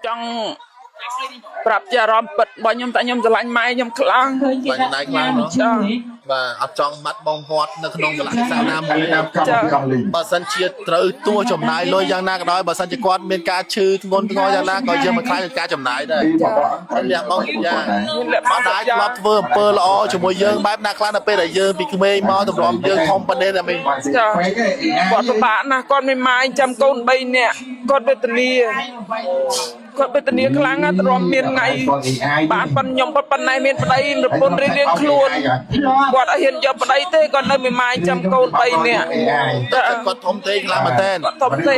trongปรับជាអារម្មណ៍ពិតបើខ្ញុំតែខ្ញុំស្រឡាញ់ម៉ែខ្ញុំខ្លាំងបាញ់ដៃខ្លាំងเนาะបាទអត់ចង់បាត់បងគាត់នៅក្នុងកលៈទេសៈណាមួយបើសិនជាត្រូវទួចំណាយលុយយ៉ាងណាក៏ដោយបើសិនជាគាត់មានការឈឺធ្ងន់ធ្ងរយ៉ាងណាក៏យើងមិនខ្លាចនឹងការចំណាយដែរលះបងយ៉ាងមិនអាចធ្លាប់ធ្វើអំពើល្អជាមួយយើងបែបណាខ្លះនៅពេលដែលយើងពីក្មេងមកទម្រាំយើងធំប៉ុណ្ណេះតែមិនគាត់ពិបាកណាស់គាត់មិនម៉ាយចាំកូន3នាក់គាត់វេទនាខ្លាំងណាស់ទ្រាំមានថ្ងៃបានប៉ុនខ្ញុំប៉ុណ្ណេះមានប្តីប្រពន្ធរៀងខ្លួនគាត់អត់ហ៊ានយកប្តីទេគាត់នៅមិនម៉ាយចាំកូន3នាក់គាត់ធំទេខ្លាំងមែនតើធំទេ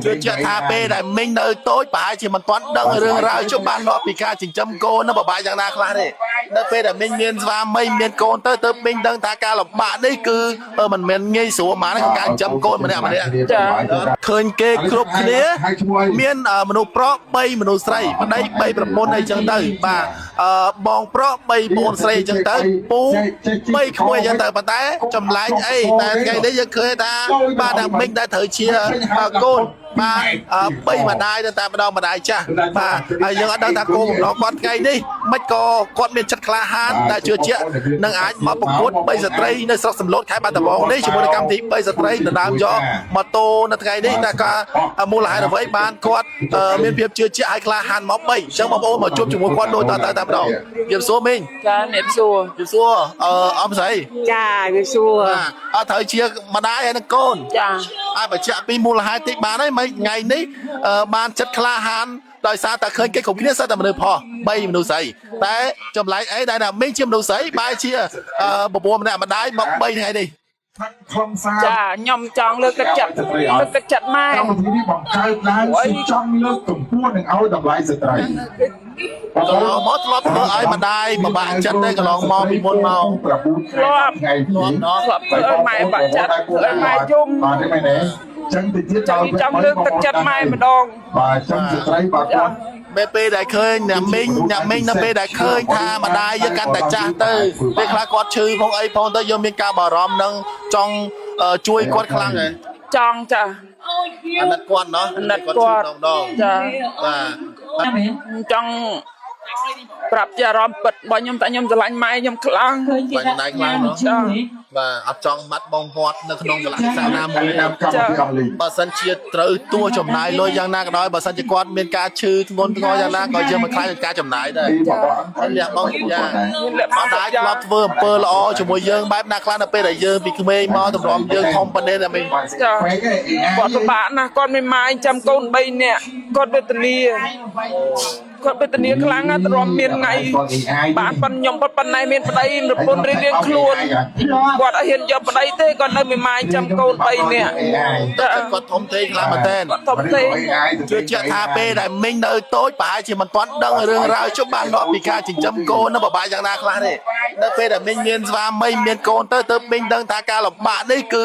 ជឿជាក់ថាពេលដែលមីងនៅតូចប្រហែលជាមិនទាន់ដឹងរឿងរ៉ាវជុំបានរាប់ពីការចិញ្ចឹមកូននៅបបាយយ៉ាងណាខ្លះទេនៅពេលដែលមីងមានស្វាមីមានកូនទៅមីងដឹងថាការលំបាកនេះគឺមិនមែនងាយស្រួលមកក្នុងការចិញ្ចឹមកូនម្នាក់ចាឃើញគេគ្រប់គ្នាមានមនុស្សប្រុស3មនុស្សស្រីប្តី3ប្រពន្ធអីចឹងទៅបាទបងប្រុស3ប្អូនស្រីអញ្ចឹងទៅពូ3ក្មួយអញ្ចឹងទៅប៉ុន្តែចម្លែកអីតែថ្ងៃនេះយើងឃើញថាបាទតែមីងដែលត្រូវជាកូនបាទ3ម្ដាយទៅតាមម្ដងម្ដាយចាស់បាទហើយយើងអត់ដឹងថាគោលបំណងគាត់ថ្ងៃនេះមិនក៏គាត់មានចិត្តក្លាហានដែលជឿជាក់នឹងអាចមកប្រកួត3ស្ត្រីនៅស្រុកសំឡូតខេត្តបាត់ដំបងនេះជាមួយនឹងកម្មវិធី3ស្ត្រីដណ្ដើមយកម៉ូតូនៅថ្ងៃនេះតែក៏មូលហេតុអ្វីបានគាត់មានភាពជឿជាក់ឲ្យក្លាហានមក3អញ្ចឹងបងប្អូនមកជួបជាមួយគាត់ដូចតតែម្ដងយើងសួរមីងចាអ្នកសួរអំស្រីចាវាសួរអត់ត្រូវជាម្ដាយហើយនឹងកូនចាឲ្យបញ្ជាក់ពីមូលហេតុតិចបានហើយមិនថ្ងៃនេះបានចិត្តក្លាហានដោយសារតែឃើញគេគ្រប់គ្នាសិតតែមនុស្សផុស3មនុស្សស្រីតែចម្លែកអីដែលមីងជាមនុស្សស្រីបែរជាបបួម្នាក់ម្ដាយមក3ថ្ងៃនេះចាខ្ញុំចង់លើកទឹកចិត្តម៉ែកម្មវិធីនេះបង្កើតឡើងចង់លើកកម្ពស់និងឲ្យតម្លៃស្ត្រីមកធ្លាប់ធ្វើឲ្យម្ដាយពិបាកចិត្តទេកន្លងមកពីមុនមកធ្លាប់ធ្វើឲ្យម៉ែបាក់ចិត្តធ្វើឲ្យម៉ែយំបាទទេមែនទេចឹងទៅទៀតចង់លើកទឹកចិត្តម៉ែម្ដងបាទចឹងស្ត្រីបាទពេលដែលឃើញអ្នកមីងនៅពេលដែលឃើញថាម្ដាយយើងកាន់តែចាស់ទៅពេលខ្លះគាត់ឈឺផងអីផងទៅយើងមានការបារម្ភនឹងចង់ជួយគាត់ខ្លាំងហ៎ចង់ចាអាណិតគាត់ណោះអាណិតគាត់ដងចាបាទចង់ប្រាប់ជាអារម្មណ៍ពិតបើខ្ញុំតែខ្ញុំស្រឡាញ់ម៉ែខ្ញុំខ្លាំងបាញ់ដៃខ្លាំងเนาะបាទអត់ចង់បាត់បងគាត់នៅក្នុងកលៈទេសៈណាមួយបើសិនជាត្រូវទួចំណាយលុយយ៉ាងណាក៏ដោយបើសិនជាគាត់មានការឈឺធ្ងន់ធ្ងរយ៉ាងណាក៏យើងមិនខ្លាចនឹងការចំណាយដែរលះបងយ៉ាងអត់អាចធ្លាប់ធ្វើអំពើល្អជាមួយយើងបែបណាខ្លះនៅពេលដែលយើងពីក្មេងមកទម្រាំយើងធំប៉ុណ្ណេះតែមិនចាគាត់ពិបាកណាស់គាត់មិនម៉ាយចាំកូន3នាក់គាត់វេទនាខ្លាំងណាស់ទ្រាំមានថ្ងៃបានប៉ុនខ្ញុំប៉ុណ្ណេះមានប្តីប្រពន្ធរៀងខ្លួនគាត់អត់ហ៊ានយកប្តីទេគាត់នៅមិនម៉ាយចាំកូន3នាក់គាត់ធំទេខ្លាំងមែនតើធំទេជឿជាក់ថាពេលដែលមីងនៅតូចប្រហែលជាមិនទាន់ដឹងរឿងរ៉ាវជុំបានរាប់ពីការចិញ្ចឹមកូននៅបបាយយ៉ាងណាខ្លះទេនៅពេលដែលមីងមានស្វាមីមានកូនទៅមីងដឹងថាការលំបាកនេះគឺ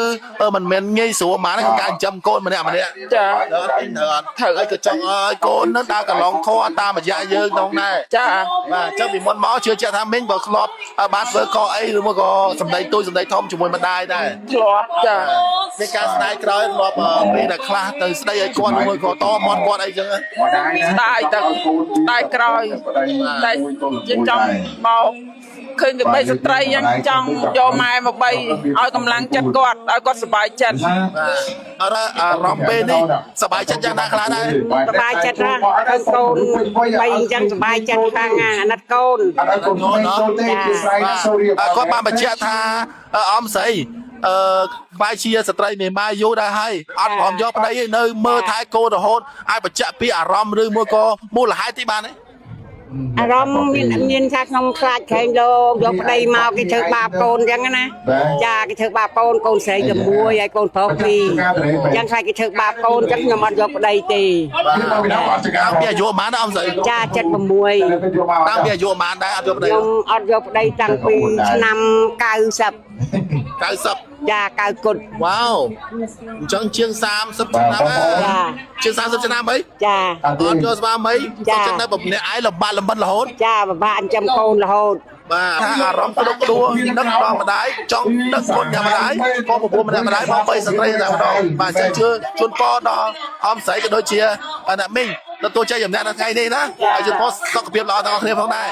មិនមែនងាយស្រួលមកក្នុងការចិញ្ចឹមកូនម្នាក់ចាដល់ពេញត្រូវឲ្យក៏ចង់ឲ្យកូននឹងដើរកន្លងខតាមរយៈយើងក្នុងដែរចាបាទចឹងពីមុនមកជឿជាក់ថាមីងបើធ្លាប់បានធ្វើខអីឬមកក៏សម្ដីទូចសម្ដីធំជាមួយម្ដាយដែរធ្លាប់ចាមានការស្ដាយក្រោយធ្លាប់ពេលដែលខ្លះទៅស្ដីឲ្យគាត់មួយក៏តមាត់គាត់អីចឹងស្ដាយក្រោយតែយើងចង់មកឃើញតែ3ស្ត្រីអញ្ចឹងចង់យកម៉ែមក3ឲ្យកម្លាំងចិត្តគាត់ឲ្យគាត់សប្បាយចិត្តអរអារម្មណ៍ពេលនេះសប្បាយចិត្តយ៉ាងណាខ្លះដែរសប្បាយចិត្តណាស់ហើយកូន3អញ្ចឹងសប្បាយចិត្តខ្លាំងណាស់អាណិតកូនគាត់បានបញ្ជាក់ថាអំស្រីក្បែរជាស្ត្រីមេម៉ាយយូរដែរហើយអត់ព្រមយកប្តីឯនៅមើលថែកូនរហូតឲ្យបញ្ជាក់ពីអារម្មណ៍ឬមួយក៏មូលហេតុទីបានទេអារម្មណ៍មានថាខ្ញុំខ្លាចខែងលោកយកប្តីមកគេធ្វើបាបកូនអញ្ចឹងណាចាគេធ្វើបាបកូនកូនស្រីតែមួយហើយកូនប្រុស2អញ្ចឹងខ្លាចគេធ្វើបាបកូនអញ្ចឹងខ្ញុំអត់យកប្តីទេតាំងពីអាយុប៉ុន្មានណាអំស្រីចា76តាំងពីអាយុប៉ុន្មានដែរអត់យកប្តីខ្ញុំអត់យកប្តីតាំងពីឆ្នាំ90ចា9គត់វ៉ាវអញ្ចឹងជាង30ឆ្នាំជាង30ឆ្នាំអីចាអត់យកស្វាមីចិត្តនៅប្រម្នាក់ឯងលំបាក់លំបិនរហូតចាពិបាកចិញ្ចឹមកូនរហូតបាទថាអារម្មណ៍ក្តុកក្តួលនឹកដល់ម្ដាយចង់នឹកកូនយ៉ាងម្ដាយក៏ប្រពន្ធម្នាក់ម្ដាយមក3ស្ត្រីតែម្ដងបាទជឿជូនពរដល់អមស្រីក៏ដូចជាអ្នកមីង ទទួលចៃចំណាក់នៅថ្ងៃនេះណាហើយជូនពរសុខភាពល្អទាំងអស់គ្នាផងដែរ